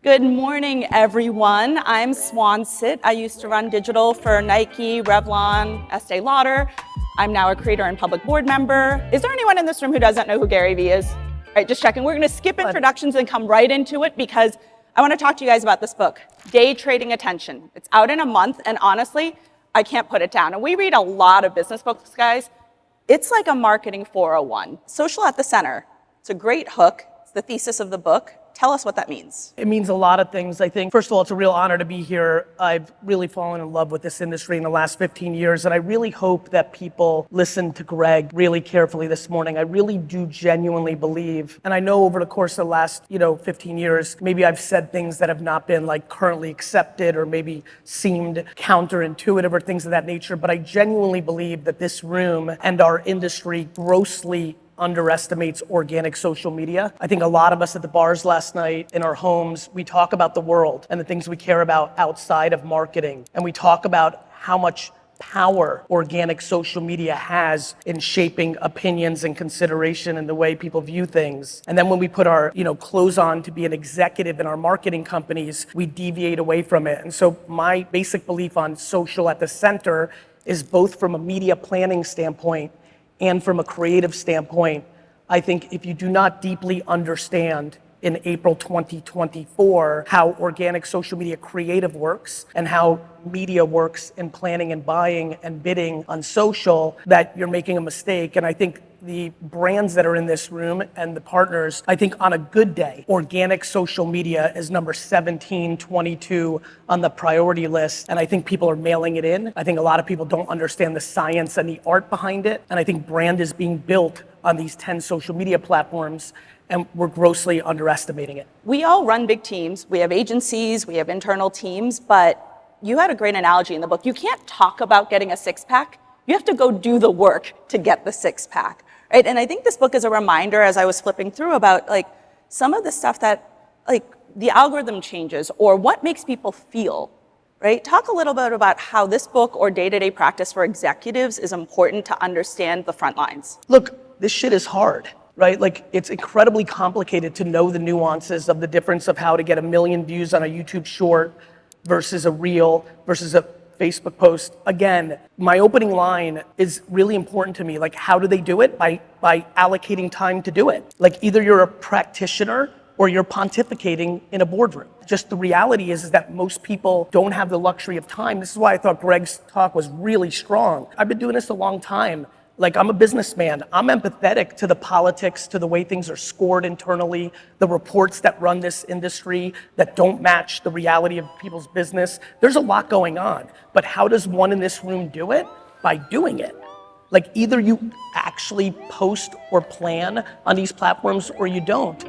Good morning, everyone. I'm Swan Sit. I used to run digital for Nike, Revlon, Estee Lauder. I'm now a creator and public board member. Is there anyone in this room who doesn't know who Gary Vee is? All right, just checking. We're going to skip introductions and come right into it because I want to talk to you guys about this book, Day Trading Attention. It's out in a month, and honestly, I can't put it down. And we read a lot of business books, guys. It's like a marketing 401. Social at the center. It's a great hook. It's the thesis of the book. Tell us what that means. It means a lot of things, I think. First of all, it's a real honor to be here. I've really fallen in love with this industry in the last 15 years, and I really hope that people listen to Greg really carefully this morning. I really do genuinely believe, and I know over the course of the last, 15 years, maybe I've said things that have not been like currently accepted or maybe seemed counterintuitive or things of that nature, but I genuinely believe that this room and our industry grossly underestimates organic social media. I think a lot of us at the bars last night, in our homes, we talk about the world and the things we care about outside of marketing. And we talk about how much power organic social media has in shaping opinions and consideration and the way people view things. And then when we put our, clothes on to be an executive in our marketing companies, we deviate away from it. And so my basic belief on social at the center is both from a media planning standpoint and from a creative standpoint. I think if you do not deeply understand in April 2024 how organic social media creative works and how media works in planning and buying and bidding on social, that you're making a mistake. And I think the brands that are in this room and the partners, I think on a good day, organic social media is number 17, 22 on the priority list. And I think people are mailing it in. I think a lot of people don't understand the science and the art behind it. And I think brand is being built on these 10 social media platforms, and we're grossly underestimating it. We all run big teams. We have agencies, we have internal teams, but you had a great analogy in the book. You can't talk about getting a six-pack. You have to go do the work to get the six-pack, right? And I think this book is a reminder, as I was flipping through, about some of the stuff that the algorithm changes or what makes people feel, right? Talk a little bit about how this book or day-to-day practice for executives is important to understand the front lines. Look, this shit is hard. Right? It's incredibly complicated to know the nuances of the difference of how to get 1 million views on a YouTube short versus a reel versus a Facebook post. Again, my opening line is really important to me. How do they do it? By allocating time to do it. Either you're a practitioner or you're pontificating in a boardroom. Just the reality is that most people don't have the luxury of time. This is why I thought Greg's talk was really strong. I've been doing this a long time. I'm a businessman. I'm empathetic to the politics, to the way things are scored internally, the reports that run this industry that don't match the reality of people's business. There's a lot going on. But how does one in this room do it? By doing it. Either you actually post or plan on these platforms or you don't.